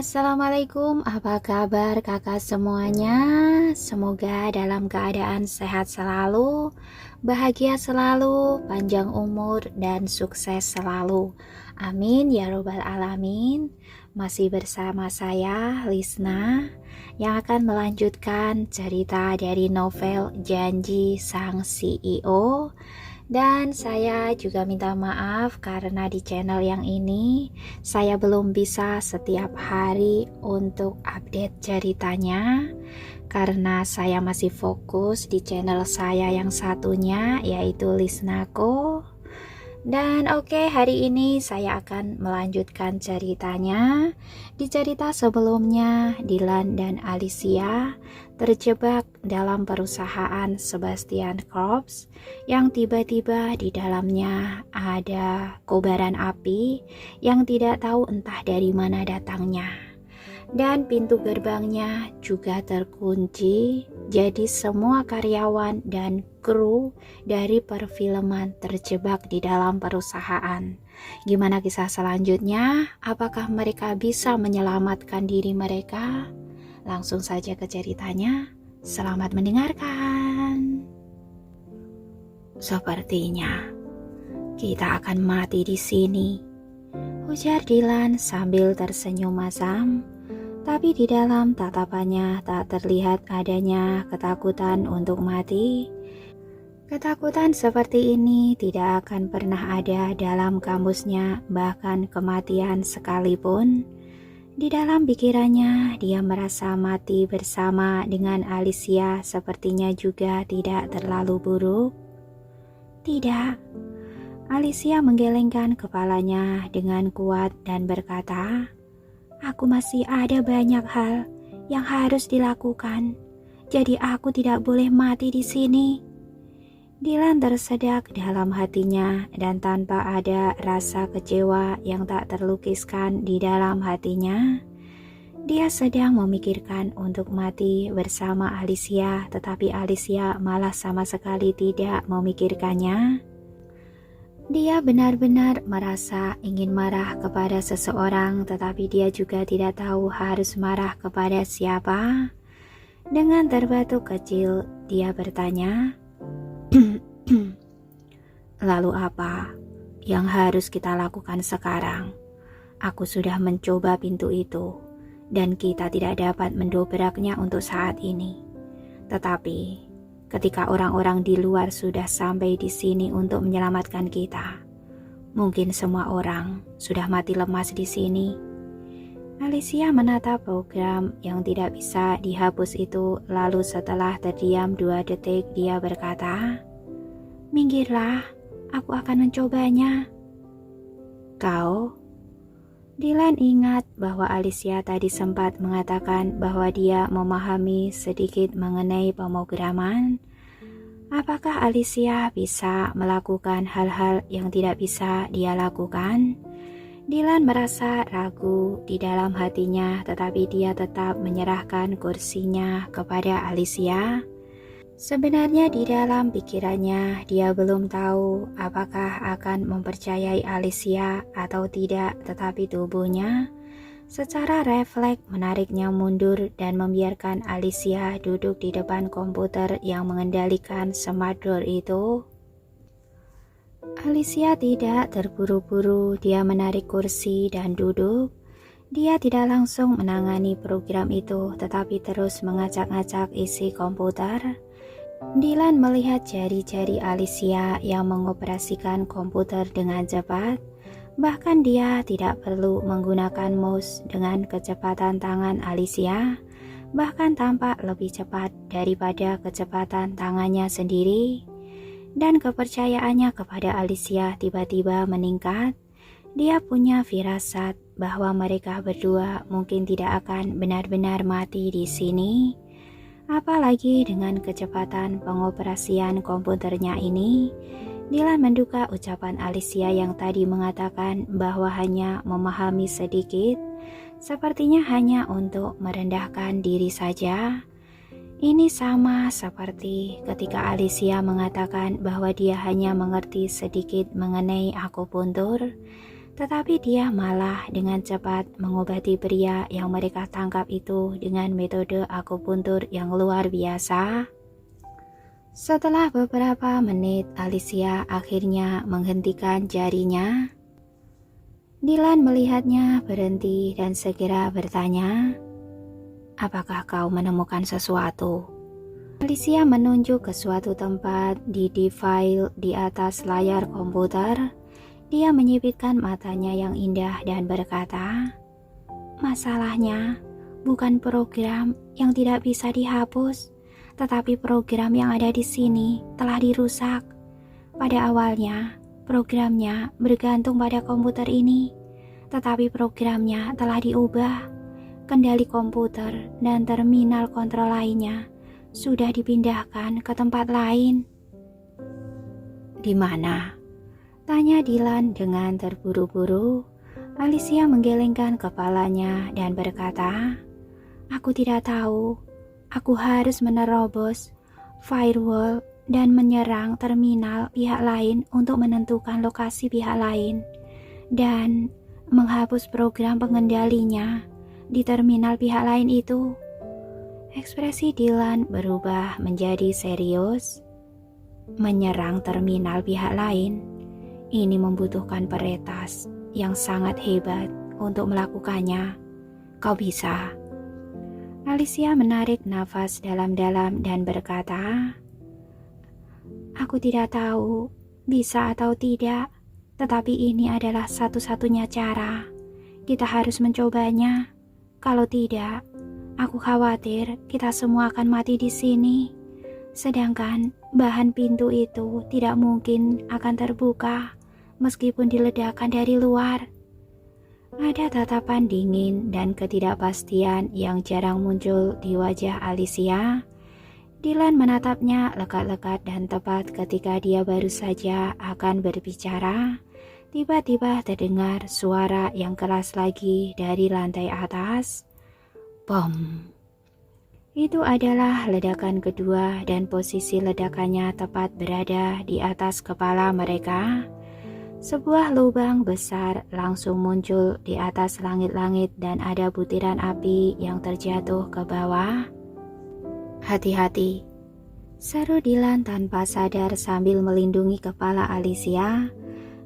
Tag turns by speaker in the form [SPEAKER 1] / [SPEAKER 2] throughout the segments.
[SPEAKER 1] Assalamualaikum, apa kabar kakak semuanya? Semoga dalam keadaan sehat selalu, bahagia selalu, panjang umur, dan sukses selalu. Amin ya robbal alamin. Masih bersama saya, Lisna, yang akan melanjutkan cerita dari novel Janji Sang CEO. Dan saya juga minta maaf karena di channel yang ini saya belum bisa setiap hari untuk update ceritanya karena saya masih fokus di channel saya yang satunya, yaitu Lisnako. Dan hari ini saya akan melanjutkan ceritanya. Di cerita sebelumnya, Dylan dan Alicia terjebak dalam perusahaan Sebastian Corps yang tiba-tiba di dalamnya ada kobaran api yang tidak tahu entah dari mana datangnya. Dan pintu gerbangnya juga terkunci, jadi semua karyawan dan kru dari perfilman terjebak di dalam perusahaan. Gimana kisah selanjutnya? Apakah mereka bisa menyelamatkan diri mereka? Langsung saja ke ceritanya. Selamat mendengarkan. Sepertinya kita akan mati di sini, ujar Dylan sambil tersenyum masam. Tapi di dalam tatapannya tak terlihat adanya ketakutan untuk mati. Ketakutan seperti ini tidak akan pernah ada dalam kamusnya, bahkan kematian sekalipun. Di dalam pikirannya, dia merasa mati bersama dengan Alicia sepertinya juga tidak terlalu buruk. Tidak, Alicia menggelengkan kepalanya dengan kuat dan berkata, "Aku masih ada banyak hal yang harus dilakukan, jadi aku tidak boleh mati di sini." Dylan tersedak dalam hatinya dan tanpa ada rasa kecewa yang tak terlukiskan di dalam hatinya. Dia sedang memikirkan untuk mati bersama Alicia, tetapi Alicia malah sama sekali tidak memikirkannya. Dia benar-benar merasa ingin marah kepada seseorang, tetapi dia juga tidak tahu harus marah kepada siapa. Dengan terbatuk kecil, dia bertanya, "Lalu apa yang harus kita lakukan sekarang? Aku sudah mencoba pintu itu, dan kita tidak dapat mendobraknya untuk saat ini. Tetapi ketika orang-orang di luar sudah sampai di sini untuk menyelamatkan kita, mungkin semua orang sudah mati lemas di sini." Alicia menatap program yang tidak bisa dihapus itu, lalu setelah terdiam 2 detik dia berkata, "Minggirlah, aku akan mencobanya." "Kau?" Dylan ingat bahwa Alicia tadi sempat mengatakan bahwa dia memahami sedikit mengenai pemrograman. Apakah Alicia bisa melakukan hal-hal yang tidak bisa dia lakukan? Dylan merasa ragu di dalam hatinya, tetapi dia tetap menyerahkan kursinya kepada Alicia. Sebenarnya di dalam pikirannya dia belum tahu apakah akan mempercayai Alicia atau tidak, tetapi tubuhnya secara refleks menariknya mundur dan membiarkan Alicia duduk di depan komputer yang mengendalikan smart door itu. Alicia tidak terburu-buru, dia menarik kursi dan duduk. Dia tidak langsung menangani program itu, tetapi terus mengacak-ngacak isi komputer. Dylan melihat jari-jari Alicia yang mengoperasikan komputer dengan cepat. Bahkan dia tidak perlu menggunakan mouse dengan kecepatan tangan Alicia, bahkan tampak lebih cepat daripada kecepatan tangannya sendiri. Dan kepercayaannya kepada Alicia tiba-tiba meningkat. Dia punya firasat bahwa mereka berdua mungkin tidak akan benar-benar mati di sini. Apalagi dengan kecepatan pengoperasian komputernya ini. Dylan menduga ucapan Alicia yang tadi mengatakan bahwa hanya memahami sedikit, sepertinya hanya untuk merendahkan diri saja. Ini sama seperti ketika Alicia mengatakan bahwa dia hanya mengerti sedikit mengenai akupuntur, Tetapi dia malah dengan cepat mengobati pria yang mereka tangkap itu dengan metode akupuntur yang luar biasa. Setelah beberapa menit, Alicia akhirnya menghentikan jarinya. Dylan melihatnya berhenti dan segera bertanya, "Apakah kau menemukan sesuatu?" Alicia menunjuk ke suatu tempat di file di atas layar komputer. Dia menyipitkan matanya yang indah dan berkata, "Masalahnya bukan program yang tidak bisa dihapus, tetapi program yang ada di sini telah dirusak. Pada awalnya, programnya bergantung pada komputer ini, tetapi programnya telah diubah. Kendali komputer dan terminal kontrol lainnya sudah dipindahkan ke tempat lain." "Di mana?" tanya Dylan dengan terburu-buru. Alicia menggelengkan kepalanya dan berkata, "Aku tidak tahu. Aku harus menerobos firewall dan menyerang terminal pihak lain untuk menentukan lokasi pihak lain dan menghapus program pengendalinya di terminal pihak lain itu." Ekspresi Dylan berubah menjadi serius. "Menyerang terminal pihak lain? Ini membutuhkan peretas yang sangat hebat untuk melakukannya. Kau bisa?" Alicia menarik nafas dalam-dalam dan berkata, "Aku tidak tahu bisa atau tidak, tetapi ini adalah satu-satunya cara. Kita harus mencobanya. Kalau tidak, aku khawatir kita semua akan mati di sini. Sedangkan bahan pintu itu tidak mungkin akan terbuka meskipun diledakkan dari luar." Ada tatapan dingin dan ketidakpastian yang jarang muncul di wajah Alicia. Dylan menatapnya lekat-lekat dan tepat ketika dia baru saja akan berbicara. Tiba-tiba terdengar suara yang keras lagi dari lantai atas. Bom! Itu adalah ledakan kedua dan posisi ledakannya tepat berada di atas kepala mereka. Sebuah lubang besar langsung muncul di atas langit-langit dan ada butiran api yang terjatuh ke bawah. "Hati-hati," seru Dylan tanpa sadar sambil melindungi kepala Alicia.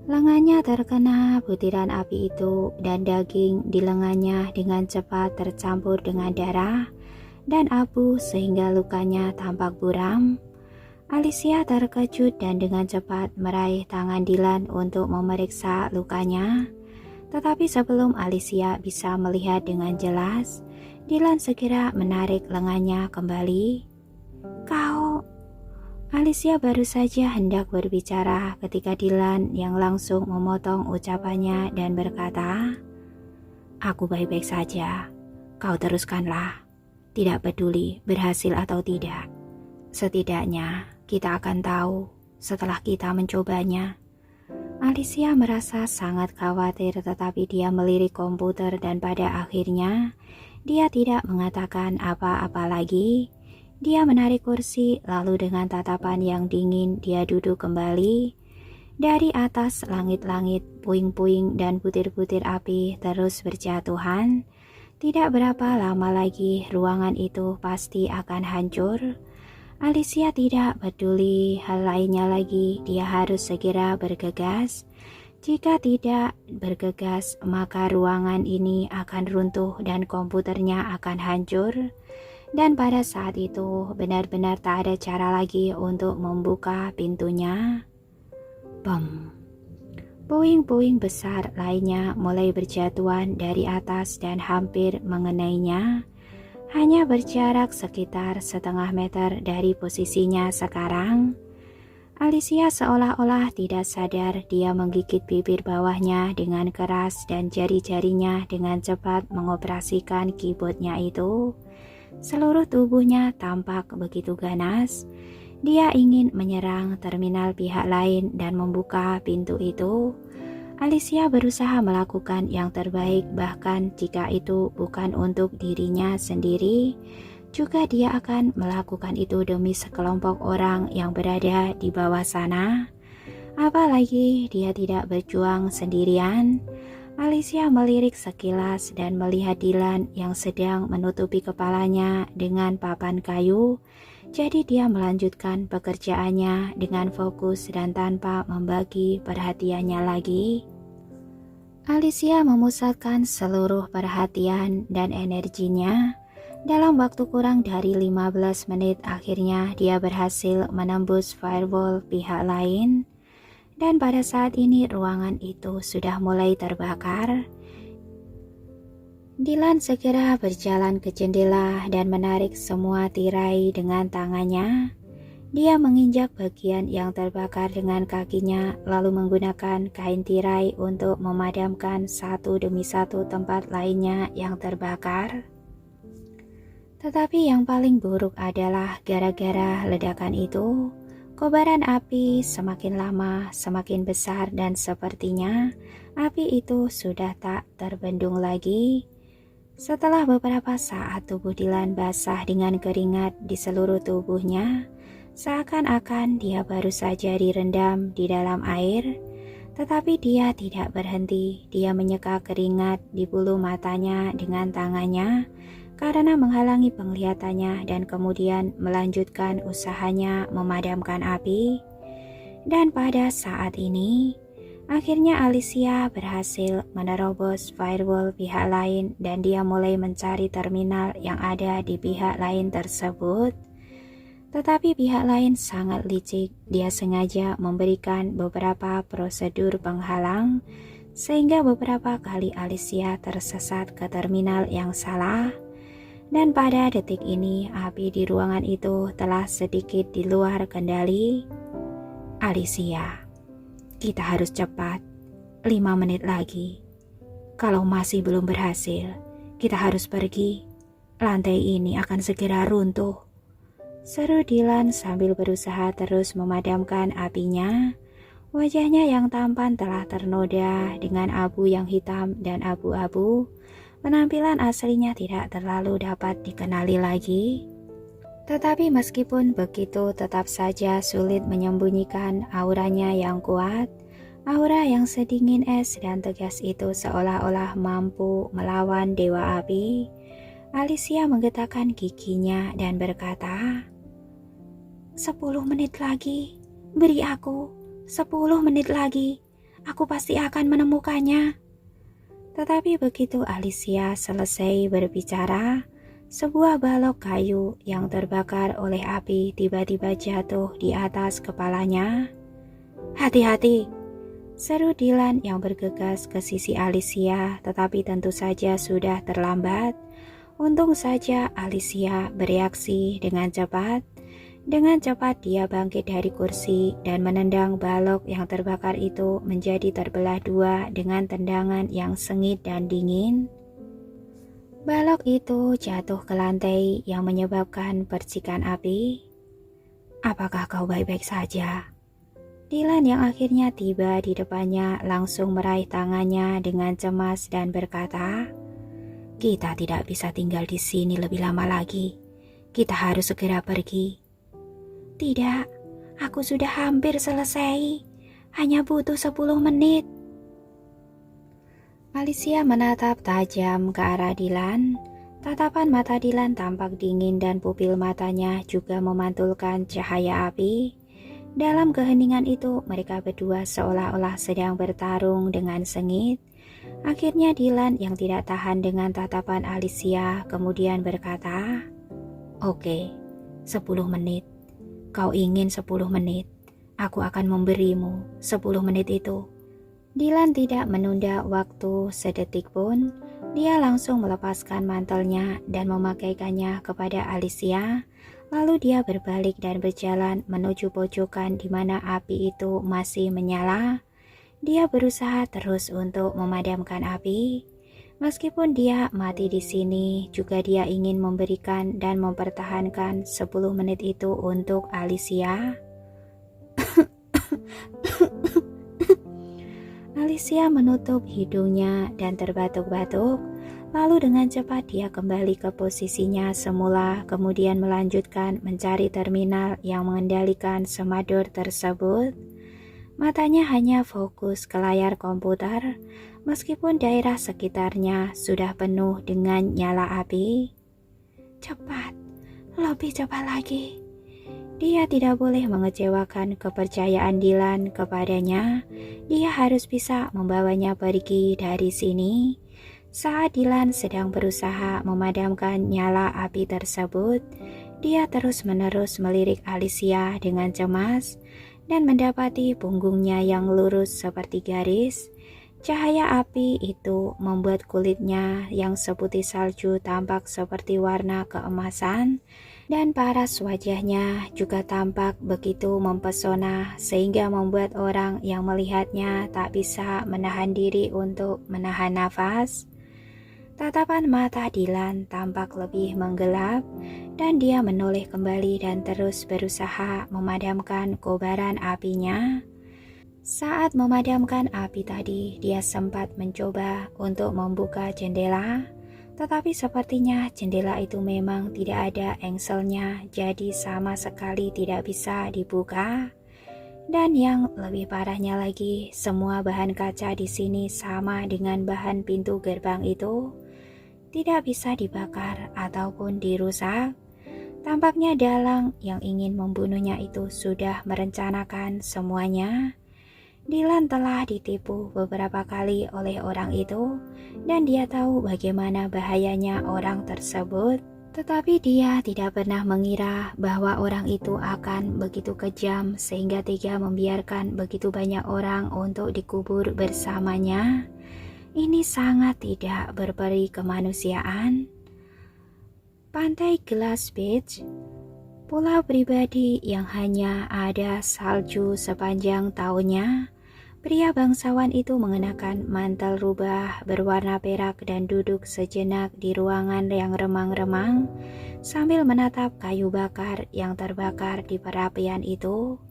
[SPEAKER 1] Lengannya terkena butiran api itu dan daging di lengannya dengan cepat tercampur dengan darah dan abu sehingga lukanya tampak buram. Alicia terkejut dan dengan cepat meraih tangan Dylan untuk memeriksa lukanya. Tetapi sebelum Alicia bisa melihat dengan jelas, Dylan segera menarik lengannya kembali. "Kau..." Alicia baru saja hendak berbicara ketika Dylan yang langsung memotong ucapannya dan berkata, "Aku baik-baik saja. Kau teruskanlah. Tidak peduli berhasil atau tidak. Setidaknya kita akan tahu setelah kita mencobanya." Alicia merasa sangat khawatir, tetapi dia melirik komputer dan pada akhirnya dia tidak mengatakan apa-apa lagi. Dia menarik kursi lalu dengan tatapan yang dingin dia duduk kembali. Dari atas langit-langit, puing-puing dan butir-butir api terus berjatuhan. Tidak berapa lama lagi ruangan itu pasti akan hancur. Alicia tidak peduli hal lainnya lagi, dia harus segera bergegas. Jika tidak bergegas, maka ruangan ini akan runtuh dan komputernya akan hancur. Dan pada saat itu benar-benar tak ada cara lagi untuk membuka pintunya. Bom! Puing-puing besar lainnya mulai berjatuhan dari atas dan hampir mengenainya. Hanya berjarak sekitar setengah meter dari posisinya sekarang. Alicia seolah-olah tidak sadar dia menggigit bibir bawahnya dengan keras dan jari-jarinya dengan cepat mengoperasikan keyboardnya itu. Seluruh tubuhnya tampak begitu ganas. Dia ingin menyerang terminal pihak lain dan membuka pintu itu. Alicia berusaha melakukan yang terbaik, bahkan jika itu bukan untuk dirinya sendiri, juga dia akan melakukan itu demi sekelompok orang yang berada di bawah sana. Apalagi dia tidak berjuang sendirian. Alicia melirik sekilas dan melihat Dylan yang sedang menutupi kepalanya dengan papan kayu. Jadi dia melanjutkan pekerjaannya dengan fokus dan tanpa membagi perhatiannya lagi. Alicia memusatkan seluruh perhatian dan energinya. Dalam waktu kurang dari 15 menit akhirnya dia berhasil menembus firewall pihak lain. Dan pada saat ini ruangan itu sudah mulai terbakar. Dylan segera berjalan ke jendela dan menarik semua tirai dengan tangannya. Dia menginjak bagian yang terbakar dengan kakinya, lalu menggunakan kain tirai untuk memadamkan satu demi satu tempat lainnya yang terbakar. Tetapi yang paling buruk adalah gara-gara ledakan itu, kobaran api semakin lama semakin besar dan sepertinya api itu sudah tak terbendung lagi. Setelah beberapa saat tubuh Dylan basah dengan keringat di seluruh tubuhnya, seakan-akan dia baru saja direndam di dalam air. Tetapi dia tidak berhenti, dia menyeka keringat di bulu matanya dengan tangannya karena menghalangi penglihatannya dan kemudian melanjutkan usahanya memadamkan api. Dan pada saat ini, akhirnya Alicia berhasil menerobos firewall pihak lain dan dia mulai mencari terminal yang ada di pihak lain tersebut. Tetapi pihak lain sangat licik, dia sengaja memberikan beberapa prosedur penghalang sehingga beberapa kali Alicia tersesat ke terminal yang salah. Dan pada detik ini, api di ruangan itu telah sedikit di luar kendali. Alicia, kita harus cepat, 5 menit lagi. Kalau masih belum berhasil, kita harus pergi. Lantai ini akan segera runtuh. Seru Dylan sambil berusaha terus memadamkan apinya. Wajahnya yang tampan telah ternoda dengan abu yang hitam dan abu-abu. Penampilan aslinya tidak terlalu dapat dikenali lagi. Tetapi meskipun begitu tetap saja sulit menyembunyikan auranya yang kuat. Aura yang sedingin es dan tegas itu seolah-olah mampu melawan dewa api. Alicia menggetakkan giginya dan berkata, 10 menit lagi, beri aku 10 menit lagi, aku pasti akan menemukannya. Tetapi begitu Alicia selesai berbicara, sebuah balok kayu yang terbakar oleh api tiba-tiba jatuh di atas kepalanya. Hati-hati, seru Dylan yang bergegas ke sisi Alicia, tetapi tentu saja sudah terlambat. Untung saja Alicia bereaksi dengan cepat. Dengan cepat dia bangkit dari kursi dan menendang balok yang terbakar itu menjadi terbelah dua dengan tendangan yang sengit dan dingin. Balok itu jatuh ke lantai yang menyebabkan percikan api. Apakah kau baik-baik saja? Dylan yang akhirnya tiba di depannya langsung meraih tangannya dengan cemas dan berkata, kita tidak bisa tinggal di sini lebih lama lagi. Kita harus segera pergi. Tidak, aku sudah hampir selesai. Hanya butuh 10 menit. Alicia menatap tajam ke arah Dylan. Tatapan mata Dylan tampak dingin dan pupil matanya juga memantulkan cahaya api. Dalam keheningan itu, mereka berdua seolah-olah sedang bertarung dengan sengit. Akhirnya Dylan yang tidak tahan dengan tatapan Alicia kemudian berkata, Oke, 10 menit. Kau ingin 10 menit, aku akan memberimu 10 menit itu. Dylan tidak menunda waktu sedetik pun, dia langsung melepaskan mantelnya dan memakaikannya kepada Alicia. Lalu dia berbalik dan berjalan menuju pojokan di mana api itu masih menyala. Dia berusaha terus untuk memadamkan api. Meskipun dia mati di sini, juga dia ingin memberikan dan mempertahankan 10 menit itu untuk Alicia. Alicia menutup hidungnya dan terbatuk-batuk. Lalu dengan cepat dia kembali ke posisinya semula, kemudian melanjutkan mencari terminal yang mengendalikan semador tersebut. Matanya hanya fokus ke layar komputer, meskipun daerah sekitarnya sudah penuh dengan nyala api. Cepat, lebih cepat lagi. Dia tidak boleh mengecewakan kepercayaan Dylan kepadanya. Dia harus bisa membawanya pergi dari sini. Saat Dylan sedang berusaha memadamkan nyala api tersebut, dia terus-menerus melirik Alicia dengan cemas dan mendapati punggungnya yang lurus seperti garis. Cahaya api itu membuat kulitnya yang seputih salju tampak seperti warna keemasan, dan paras wajahnya juga tampak begitu mempesona sehingga membuat orang yang melihatnya tak bisa menahan diri untuk menahan nafas. Tatapan mata Dylan tampak lebih menggelap dan dia menoleh kembali dan terus berusaha memadamkan kobaran apinya. Saat memadamkan api tadi, dia sempat mencoba untuk membuka jendela, tetapi sepertinya jendela itu memang tidak ada engselnya, jadi sama sekali tidak bisa dibuka. Dan yang lebih parahnya lagi, semua bahan kaca di sini sama dengan bahan pintu gerbang itu, tidak bisa dibakar ataupun dirusak. Tampaknya dalang yang ingin membunuhnya itu sudah merencanakan semuanya. Dylan telah ditipu beberapa kali oleh orang itu, dan dia tahu bagaimana bahayanya orang tersebut. Tetapi dia tidak pernah mengira bahwa orang itu akan begitu kejam sehingga tega membiarkan begitu banyak orang untuk dikubur bersamanya. Ini sangat tidak berperi kemanusiaan. Pantai Glass Beach, pulau pribadi yang hanya ada salju sepanjang tahunnya. Pria bangsawan itu mengenakan mantel rubah berwarna perak dan duduk sejenak di ruangan yang remang-remang sambil menatap kayu bakar yang terbakar di perapian itu.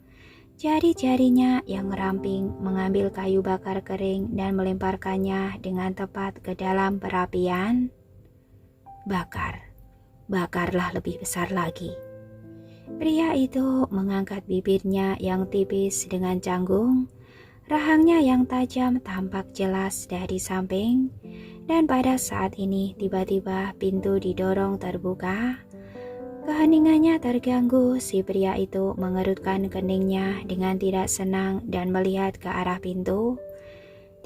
[SPEAKER 1] Jari-jarinya yang ramping mengambil kayu bakar kering dan melemparkannya dengan tepat ke dalam perapian. Bakar, bakarlah lebih besar lagi. Pria itu mengangkat bibirnya yang tipis dengan canggung. Rahangnya yang tajam tampak jelas dari samping, dan pada saat ini tiba-tiba pintu didorong terbuka. Keheningannya terganggu, si pria itu mengerutkan keningnya dengan tidak senang dan melihat ke arah pintu.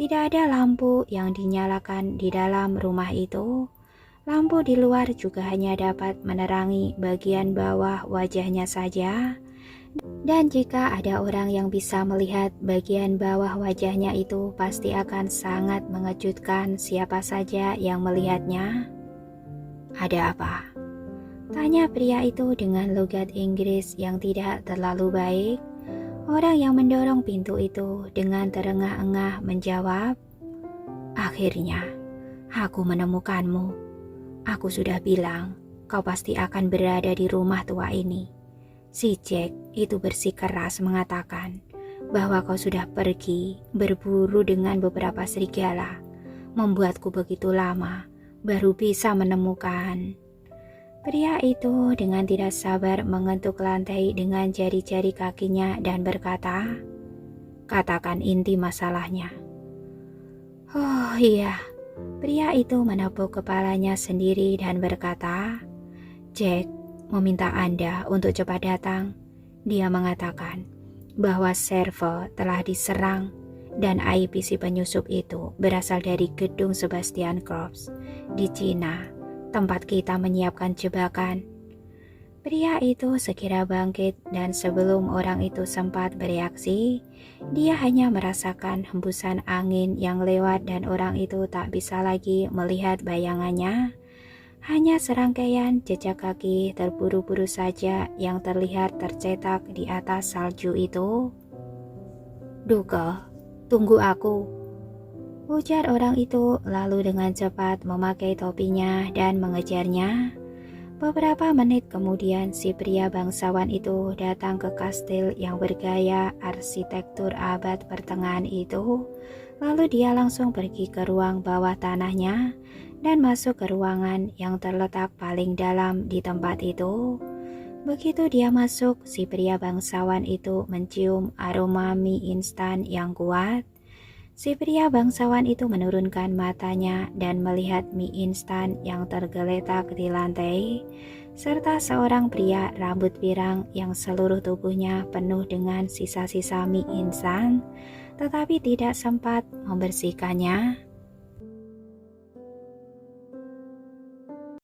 [SPEAKER 1] Tidak ada lampu yang dinyalakan di dalam rumah itu. Lampu di luar juga hanya dapat menerangi bagian bawah wajahnya saja. Dan jika ada orang yang bisa melihat bagian bawah wajahnya itu, pasti akan sangat mengejutkan siapa saja yang melihatnya. "Ada apa?" tanya pria itu dengan logat Inggris yang tidak terlalu baik. Orang yang mendorong pintu itu dengan terengah-engah menjawab, "Akhirnya, aku menemukanmu. Aku sudah bilang, kau pasti akan berada di rumah tua ini." Si Jack itu bersikeras mengatakan bahwa kau sudah pergi berburu dengan beberapa serigala, membuatku begitu lama baru bisa menemukan. Pria itu dengan tidak sabar mengetuk lantai dengan jari-jari kakinya dan berkata, "Katakan inti masalahnya." "Oh iya," pria itu menepuk kepalanya sendiri dan berkata, "Jack meminta Anda untuk cepat datang. Dia mengatakan bahwa server telah diserang dan IP si penyusup itu berasal dari gedung Sebastian Corps di Cina, tempat kita menyiapkan jebakan." Pria itu segera bangkit dan sebelum orang itu sempat bereaksi, dia hanya merasakan hembusan angin yang lewat dan orang itu tak bisa lagi melihat bayangannya. Hanya serangkaian jejak kaki terburu-buru saja yang terlihat tercetak di atas salju itu. "Duke, tunggu aku," ujar orang itu lalu dengan cepat memakai topinya dan mengejarnya. Beberapa menit kemudian si pria bangsawan itu datang ke kastil yang bergaya arsitektur abad pertengahan itu. Lalu dia langsung pergi ke ruang bawah tanahnya dan masuk ke ruangan yang terletak paling dalam di tempat itu. Begitu dia masuk, si pria bangsawan itu mencium aroma mie instan yang kuat. Si pria bangsawan itu menurunkan matanya dan melihat mie instan yang tergeletak di lantai, serta seorang pria rambut pirang yang seluruh tubuhnya penuh dengan sisa-sisa mie instan, tetapi tidak sempat membersihkannya.